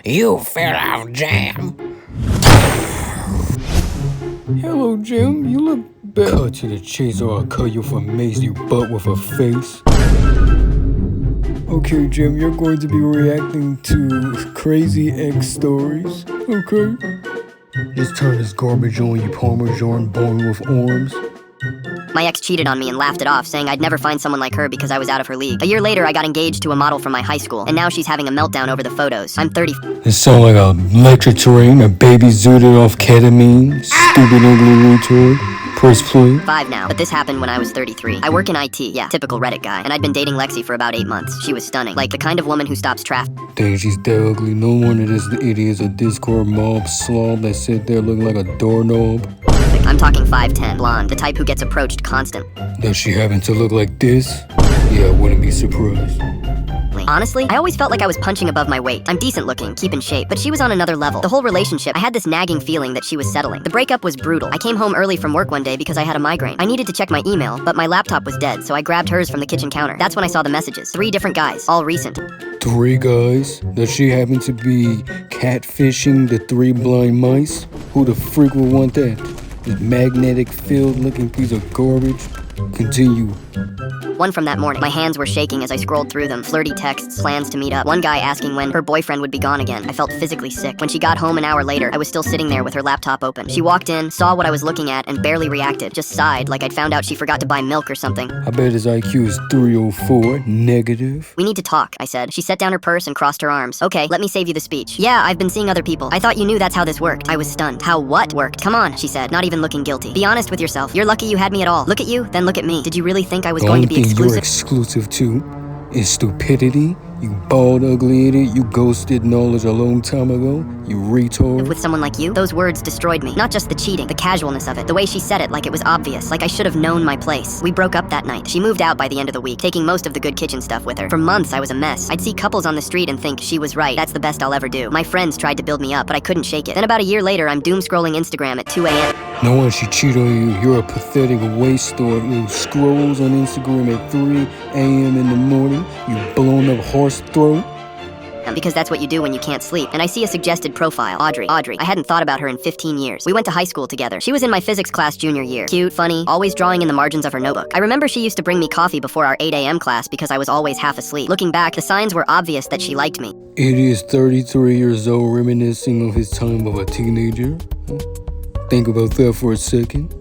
You fell off, Jam. Hello, Jim. You look bad. Cut to the chase or I'll cut you for mace you butt with a face. Okay, Jim, you're going to be reacting to crazy ex stories. Okay. Just turn this garbage on, you Parmesan boy with arms. My ex cheated on me and laughed it off, saying I'd never find someone like her because I was out of her league. A year later, I got engaged to a model from my high school, and now she's having a meltdown over the photos. I'm 30. It sounds like a lecture train, a baby zooted off ketamine, stupid ugly retard. Press play. 5 now, but this happened when I was 33. I work in IT, yeah, typical Reddit guy, and I'd been dating Lexi for about 8 months. She was stunning, like the kind of woman who stops traffic. Dang, she's that ugly. No wonder this idiot is a Discord mob slob that sit there looking like a doorknob. I'm talking 5'10", blonde, the type who gets approached constant. Does she happen to look like this? Yeah, I wouldn't be surprised. Honestly, I always felt like I was punching above my weight. I'm decent looking, keep in shape, but she was on another level. The whole relationship, I had this nagging feeling that she was settling. The breakup was brutal. I came home early from work one day because I had a migraine. I needed to check my email, but my laptop was dead, so I grabbed hers from the kitchen counter. That's when I saw the messages. 3 different guys, all recent. 3 guys? Does she happen to be catfishing the 3 blind mice? Who the freak would want that? This magnetic field looking piece of garbage? Continue. One from that morning. My hands were shaking as I scrolled through them. Flirty texts, plans to meet up. One guy asking when her boyfriend would be gone again. I felt physically sick. When she got home an hour later, I was still sitting there with her laptop open. She walked in, saw what I was looking at, and barely reacted. Just sighed, like I'd found out she forgot to buy milk or something. I bet his IQ is 304, negative. We need to talk, I said. She set down her purse and crossed her arms. Okay, let me save you the speech. Yeah, I've been seeing other people. I thought you knew that's how this worked. I was stunned. How what worked? Come on, she said, not even looking guilty. Be honest with yourself. You're lucky you had me at all. Look at you, then look at me. Did you really think I was going to be exclusive? You're exclusive to is stupidity. You bald, ugly idiot. You ghosted knowledge a long time ago. You retard. With someone like you, those words destroyed me. Not just the cheating, the casualness of it. The way she said it like it was obvious, like I should have known my place. We broke up that night. She moved out by the end of the week, taking most of the good kitchen stuff with her. For months, I was a mess. I'd see couples on the street and think she was right. That's the best I'll ever do. My friends tried to build me up, but I couldn't shake it. Then about a year later, I'm doom scrolling Instagram at 2 a.m. No one should cheat on you. You're a pathetic waster who scrolls on Instagram at 3 a.m. in the morning. You blown up horse throat. Because that's what you do when you can't sleep. And I see a suggested profile. Audrey. I hadn't thought about her in 15 years. We went to high school together. She was in my physics class junior year. Cute, funny, always drawing in the margins of her notebook. I remember she used to bring me coffee before our 8 a.m. class because I was always half asleep. Looking back, the signs were obvious that she liked me. Idiot is 33 years old, reminiscing of his time of a teenager. Think about that for a second.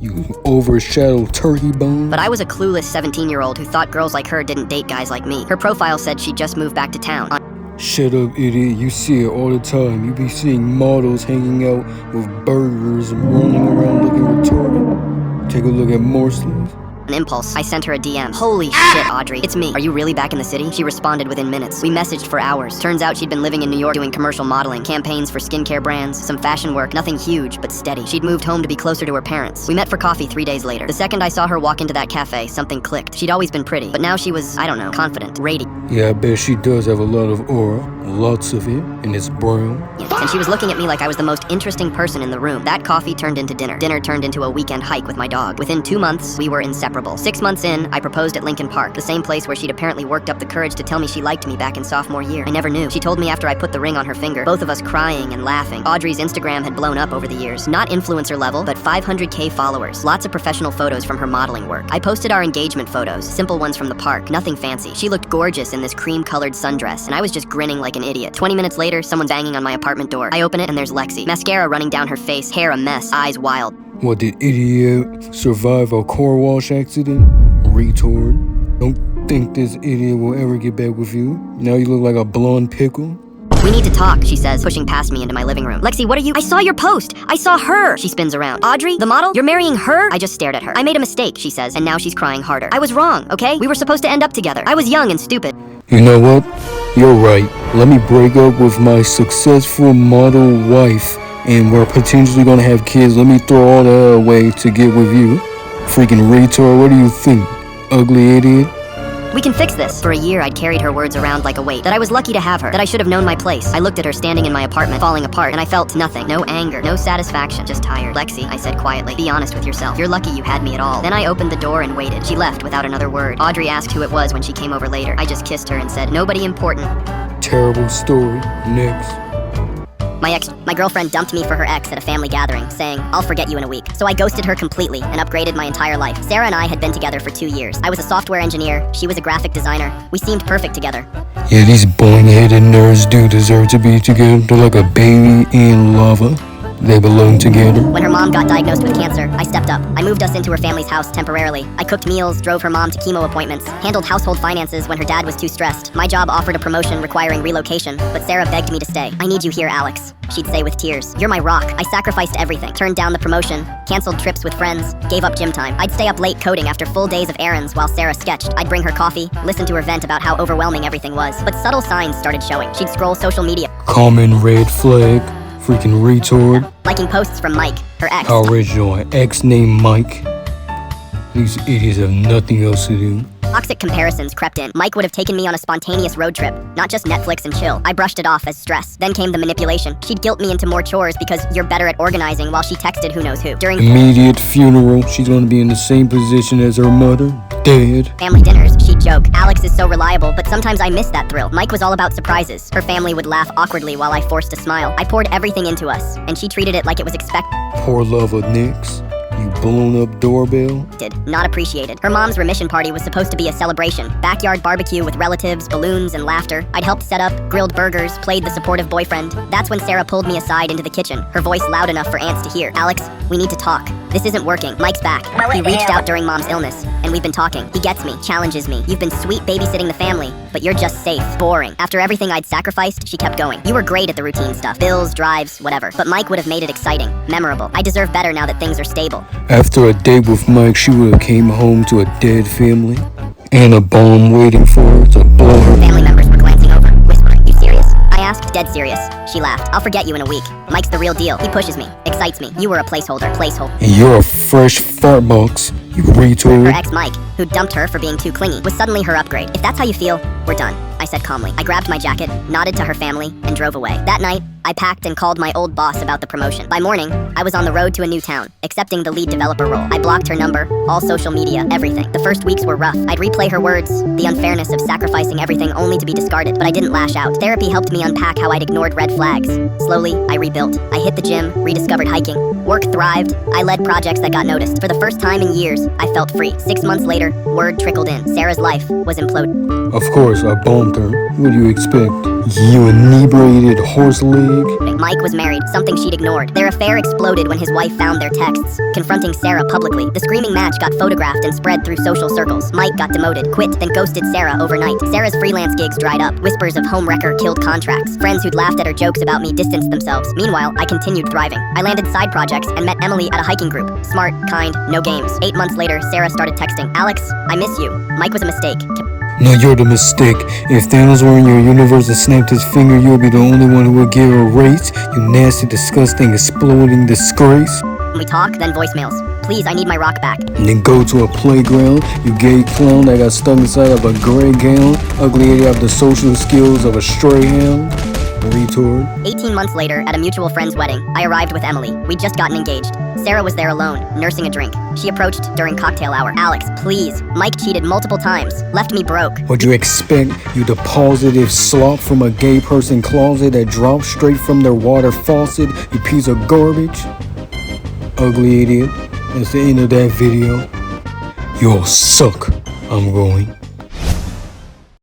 You overshadowed turkey bone. But I was a clueless 17-year-old who thought girls like her didn't date guys like me. Her profile said she just moved back to town. Shut up, idiot. You see it all the time. You be seeing models hanging out with burgers and rolling around looking retarded. Take a look at Morsley. An impulse, I sent her a DM. Holy shit, Audrey. It's me. Are you really back in the city? She responded within minutes. We messaged for hours. Turns out she'd been living in New York doing commercial modeling, campaigns for skincare brands, some fashion work, nothing huge, but steady. She'd moved home to be closer to her parents. We met for coffee 3 days later. The second I saw her walk into that cafe, something clicked. She'd always been pretty, but now she was, I don't know, confident, radiant. Yeah, I bet she does have a lot of aura. Lots of it, and it's brown. And she was looking at me like I was the most interesting person in the room. That coffee turned into dinner. Dinner turned into a weekend hike with my dog. Within 2 months, we were inseparable. 6 months in, I proposed at Lincoln Park, the same place where she'd apparently worked up the courage to tell me she liked me back in sophomore year. I never knew. She told me after I put the ring on her finger, both of us crying and laughing. Audrey's Instagram had blown up over the years. Not influencer level, but 500K followers. Lots of professional photos from her modeling work. I posted our engagement photos, simple ones from the park, nothing fancy. She looked gorgeous in this cream-colored sundress, and I was just grinning like an idiot. 20 minutes later, someone's banging on my apartment door. I open it, and there's Lexi. Mascara running down her face, hair a mess, eyes wild. What, did idiot survive a car wash accident? Retard. Don't think this idiot will ever get back with you. Now you look like a blonde pickle. We need to talk, she says, pushing past me into my living room. Lexi, what are you? I saw your post. I saw her. She spins around. Audrey, the model? You're marrying her? I just stared at her. I made a mistake, she says, and now she's crying harder. I was wrong, okay? We were supposed to end up together. I was young and stupid. You know what? You're right. Let me break up with my successful model wife, and we're potentially gonna have kids. Let me throw all that away to get with you. Freaking retard, what do you think? Ugly idiot? We can fix this. For a year, I'd carried her words around like a weight. That I was lucky to have her. That I should have known my place. I looked at her standing in my apartment, falling apart, and I felt nothing. No anger, no satisfaction, just tired. Lexi, I said quietly, be honest with yourself. You're lucky you had me at all. Then I opened the door and waited. She left without another word. Audrey asked who it was when she came over later. I just kissed her and said, nobody important. Terrible story. Next. My girlfriend dumped me for her ex at a family gathering, saying, "I'll forget you in a week." So I ghosted her completely and upgraded my entire life. Sarah and I had been together for 2 years. I was a software engineer, she was a graphic designer. We seemed perfect together. Yeah, these boing-headed nerds do deserve to be together. They're like a baby and lava. They belong together. When her mom got diagnosed with cancer, I stepped up. I moved us into her family's house temporarily. I cooked meals, drove her mom to chemo appointments, handled household finances when her dad was too stressed. My job offered a promotion requiring relocation, but Sarah begged me to stay. "I need you here, Alex," she'd say with tears. "You're my rock." I sacrificed everything. Turned down the promotion, canceled trips with friends, gave up gym time. I'd stay up late coding after full days of errands while Sarah sketched. I'd bring her coffee, listen to her vent about how overwhelming everything was. But subtle signs started showing. She'd scroll social media. Common red flag. Freaking retard. Liking posts from Mike, her ex. Original ex named Mike. These idiots have nothing else to do. Toxic comparisons crept in. Mike would have taken me on a spontaneous road trip, not just Netflix and chill. I brushed it off as stress. Then came the manipulation. She'd guilt me into more chores because you're better at organizing while she texted who knows who. During immediate funeral, she's gonna be in the same position as her mother, dead. family dinners, she'd joke, "Alex is so reliable, but sometimes I miss that thrill." Mike was all about surprises. Her family would laugh awkwardly while I forced a smile. I poured everything into us, and she treated it like it was expected. Poor love of Nyx. You blown up doorbell. Not appreciated. Her mom's remission party was supposed to be a celebration. Backyard barbecue with relatives, balloons, and laughter. I'd helped set up, grilled burgers, played the supportive boyfriend. That's when Sarah pulled me aside into the kitchen, her voice loud enough for aunts to hear. "Alex, we need to talk. This isn't working." Mike's back. He reached out during mom's illness, and we've been talking. He gets me, challenges me. "You've been sweet babysitting the family, but you're just safe." Boring. After everything I'd sacrificed, she kept going. "You were great at the routine stuff. Bills, drives, whatever. But Mike would have made it exciting, memorable. I deserve better now that things are stable." After a date with Mike, she would have came home to a dead family and a bomb waiting for her to blow her. Family members were glancing over, whispering, "You serious?" I asked, "Dead serious." She laughed. "I'll forget you in a week." Mike's the real deal. He pushes me, excites me. "You were a placeholder. And you're a fresh fart box, you Her retard. ex Mike, who dumped her for being too clingy, was suddenly her upgrade. "If that's how you feel, we're done," I said calmly. I grabbed my jacket, nodded to her family, and drove away. That night, I packed and called my old boss about the promotion. By morning, I was on the road to a new town, accepting the lead developer role. I blocked her number, all social media, everything. The first weeks were rough. I'd replay her words, the unfairness of sacrificing everything only to be discarded, but I didn't lash out. Therapy helped me unpack how I'd ignored red flags. Slowly, I rebuilt. I hit the gym, rediscovered hiking. Work thrived. I led projects that got noticed. For the first time in years, I felt free. 6 months later, word trickled in. Sarah's life was imploding. Of course, I bombed her. What do you expect? You inebriated horse leg? Mike was married, something she'd ignored. Their affair exploded when his wife found their texts, confronting Sarah publicly. The screaming match got photographed and spread through social circles. Mike got demoted, quit, then ghosted Sarah overnight. Sarah's freelance gigs dried up. Whispers of homewrecker killed contracts. Friends who'd laughed at her jokes about me distanced themselves. Meanwhile, I continued thriving. I landed side projects and met Emily at a hiking group. Smart, kind, no games. 8 months later, Sarah started texting, "Alex, I miss you. Mike was a mistake." No, you're the mistake. If Thanos were in your universe and snapped his finger, you'll be the only one who would get erased. You nasty, disgusting, exploding disgrace. We talk, then voicemails. "Please, I need my rock back." And then go to a playground, you gay clown that got stuck inside of a gray gown. Ugly idiot have the social skills of a stray hound. Retard. 18 months later, at a mutual friend's wedding, I arrived with Emily. We'd just gotten engaged. Sarah was there alone, nursing a drink. She approached during cocktail hour. "Alex, please. Mike cheated multiple times. Left me broke." What'd you expect? You depositive slop from a gay person closet that dropped straight from their water faucet, you piece of garbage. Ugly idiot. That's the end of that video. You all suck. I'm going.